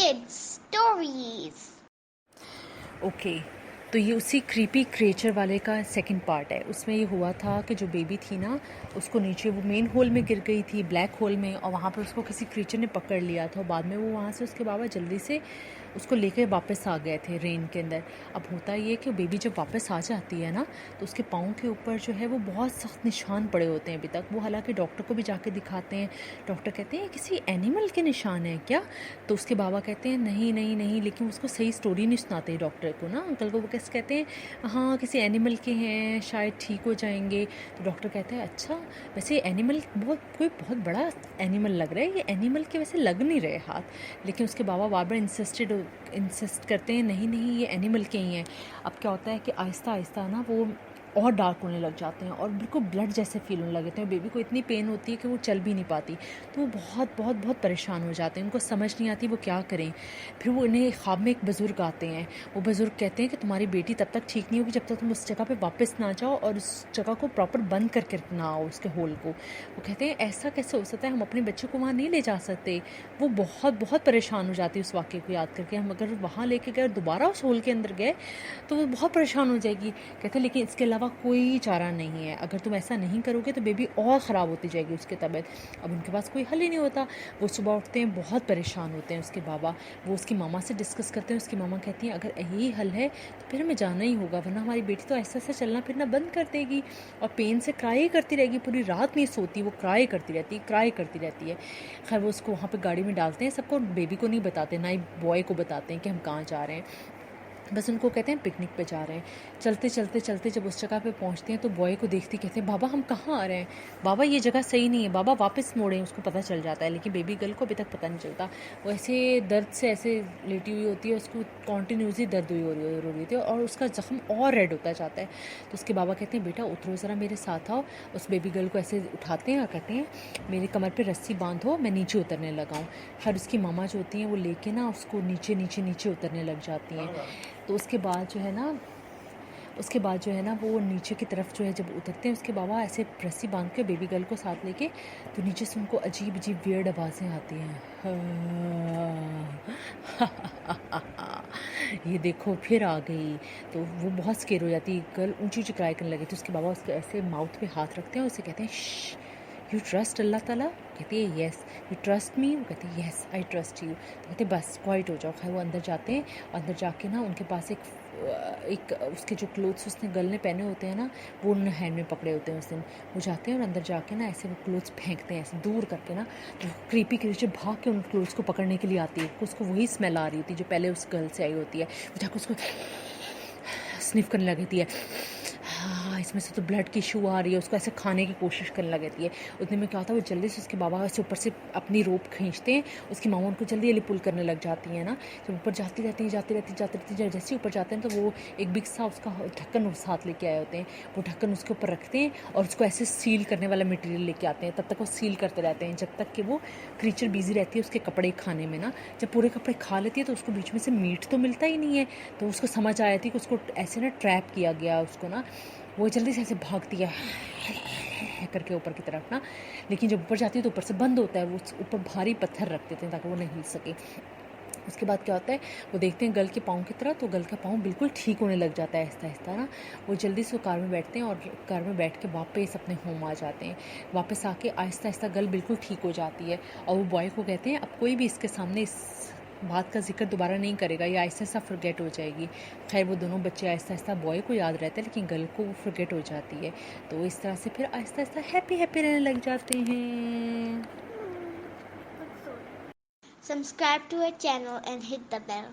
kids stories. Okay, तो ये उसी क्रीपी क्रिएचर वाले का सेकंड पार्ट है। उसमें ये हुआ था कि जो बेबी थी ना, उसको नीचे वो मेन होल में गिर गई थी, ब्लैक होल में, और वहाँ पर उसको किसी क्रीचर ने पकड़ लिया था। और बाद में वो वहाँ से उसके बाबा जल्दी से उसको लेकर वापस आ गए थे रेन के अंदर। अब होता ये कि बेबी जब वापस आ जाती है ना, तो उसके पाँव के ऊपर जो है वो बहुत सख्त निशान पड़े होते हैं अभी तक। वो हालांकि डॉक्टर को भी जाके दिखाते हैं। डॉक्टर कहते हैं किसी एनिमल के निशान हैं क्या? तो उसके बाबा कहते हैं नहीं नहीं नहीं, लेकिन उसको सही स्टोरी नहीं सुनाते डॉक्टर को ना, अंकल को। वो कैसे कहते हैं हाँ किसी एनिमल के हैं, शायद ठीक हो जाएंगे। तो डॉक्टर कहते हैं अच्छा, वैसे एनिमल कोई बहुत बड़ा एनिमल लग रहा है, ये एनिमल के वैसे लग नहीं रहे हाथ। लेकिन उसके बाबा बार बार इंसिस्ट करते हैं नहीं नहीं ये एनिमल के ही हैं। अब क्या होता है कि आहिस्ता आहिस्ता ना वो और डार्क होने लग जाते हैं और बिल्कुल ब्लड जैसे फील होने लगते हैं। बेबी को इतनी पेन होती है कि वो चल भी नहीं पाती। तो वो बहुत बहुत बहुत परेशान हो जाते हैं, उनको समझ नहीं आती वो क्या करें। फिर वो इन्हें ख्वाब में एक बुज़ुर्ग आते हैं। वो बुज़ुर्ग कहते हैं कि तुम्हारी बेटी तब तक ठीक नहीं होगी जब तक तुम उस जगह पे वापस ना जाओ और उस जगह को प्रॉपर बंद करके ना आओ, उसके होल को। वो कहते हैं ऐसा कैसे हो सकता है, हम अपने बच्चे को वहाँ नहीं ले जा सकते। वो बहुत बहुत परेशान हो जाती है उस वाक़े को याद करके। हम अगर वहाँ लेके गए और दोबारा उस होल के अंदर गए तो वो बहुत परेशान हो जाएगी। कहते हैं लेकिन इसके अलावा कोई चारा नहीं है, अगर तुम ऐसा नहीं करोगे तो बेबी और ख़राब होती जाएगी उसकी तबीयत। अब उनके पास कोई हल ही नहीं होता। वो सुबह उठते हैं, बहुत परेशान होते हैं उसके बाबा। वो उसकी मामा से डिस्कस करते हैं। उसकी मामा कहती हैं अगर यही हल है तो फिर हमें जाना ही होगा, वरना हमारी बेटी तो ऐसा ऐसा चलना फिरना बंद कर देगी और पेन से क्राई करती रहेगी, पूरी रात नहीं सोती, वो क्राई करती रहती है। खैर वो उसको वहाँ पर गाड़ी में डालते हैं सबको, बेबी को नहीं बताते, ना ही बॉय को बताते हैं कि हम कहाँ जा रहे हैं। बस उनको कहते हैं पिकनिक पे जा रहे हैं। चलते जब उस जगह पे पहुंचते हैं तो बॉय को देखते कहते हैं बाबा हम कहाँ आ रहे हैं, बाबा ये जगह सही नहीं है, बाबा वापस मोड़ें। उसको पता चल जाता है, लेकिन बेबी गर्ल को अभी तक पता नहीं चलता। वो ऐसे दर्द से ऐसे लेटी हुई होती है, उसको कॉन्टीन्यूसली दर्द हुई हो रही होती है और उसका ज़ख्म और रेड होता जाता है। तो उसके बाबा कहते हैं बेटा उतरो ज़रा मेरे साथ आओ। उस बेबी गर्ल को ऐसे उठाते हैं और कहते हैं मेरे कमर पर रस्सी बांधो, मैं नीचे उतरने लगाऊँ। खैर उसकी मामा जो होती हैं वो लेके ना उसको नीचे उतरने लग जाती हैं। तो उसके बाद जो है ना वो नीचे की तरफ जो है जब उतरते हैं, उसके बाबा ऐसे रस्सी बांध के बेबी गर्ल को साथ लेके, तो नीचे से उनको अजीब अजीब वियर्ड आवाज़ें आती हैं। ये देखो फिर आ गई। तो वो बहुत स्केर हो जाती है, गर्ल ऊंची ऊंची क्राई करने लगी। तो उसके बाबा उसके ऐसे माउथ पे हाथ रखते हैं और उसे कहते हैं यू ट्रस्ट अल्लाह ताला? कहती है येस। You trust me? वो कहती है येस आई ट्रस्ट यू। तो कहते बस क्वाइट हो जाओ। खैर वो अंदर जाते हैं, अंदर जाके ना उनके पास एक उसके जो क्लोथ्स उसने गर्ल ने पहने होते हैं ना, वो उन्होंने हैंड में पकड़े होते हैं उस दिन। वो जाते हैं और अंदर जाके ना ऐसे वो क्लोथ्स फेंकते हैं ऐसे दूर करके ना। तो क्रीपी क्रीचर भाग के उन क्लोथ्स को पकड़ने के लिए आती है। उसको वही स्मेल आ रही होती है जो पहले उस गर्ल से आई होती है। वो जाकर उसको स्निफ करने लगती है, हाँ इसमें से तो ब्लड की इशू आ रही है। उसको ऐसे खाने की कोशिश करने लगती है। उतने में क्या होता है वो जल्दी से उसके बाबा ऐसे ऊपर से अपनी रोप खींचते हैं। उसकी मामा उनको जल्दी जल्दी पुल करने लग जाती है ना। जब ऊपर जाती रहती है जैसे ऊपर जाते हैं तो वो एक बिग सा उसका ढक्कन साथ लेके आए होते हैं। वो ढक्कन उसके ऊपर रखते हैं और उसको ऐसे सील करने वाला मटेरियल लेके आते हैं। तब तक वो सील करते रहते हैं जब तक कि वो क्रीचर बिजी रहती है उसके कपड़े खाने में ना। जब पूरे कपड़े खा लेती है तो उसको बीच में से मीट तो मिलता ही नहीं है। तो उसको समझ आया थी कि उसको ऐसे ना ट्रैप किया गया उसको ना। वो जल्दी से ऐसे भागती है करके ऊपर की तरफ ना। लेकिन जब ऊपर जाती है तो ऊपर से बंद होता है। वो ऊपर भारी पत्थर रख देते हैं ताकि वो नहीं हिल सके। उसके बाद क्या होता है वो देखते हैं गर्ल के पाँव की तरह, तो गर्ल का पाँव बिल्कुल ठीक होने लग जाता है आहिस्ता आहिस्ता ना। वो जल्दी से कार में बैठते हैं और कार में बैठ के वापस अपने होम आ जाते हैं। वापस आके आहिस्ता आहिस्ता गर्ल बिल्कुल ठीक हो जाती है और वो बॉय को कहते हैं अब कोई भी इसके सामने इस बात का जिक्र दोबारा नहीं करेगा, ये आहिस्ता आहिस्ता फॉरगेट हो जाएगी। खैर वो दोनों बच्चे आहिस्ता आहिस्ता बॉय को याद रहता है लेकिन गर्ल को वो फॉरगेट हो जाती है। तो इस तरह से फिर आहिस्ता आहिस्ता हैप्पी रहने लग जाते हैं। Subscribe to our channel and hit the bell.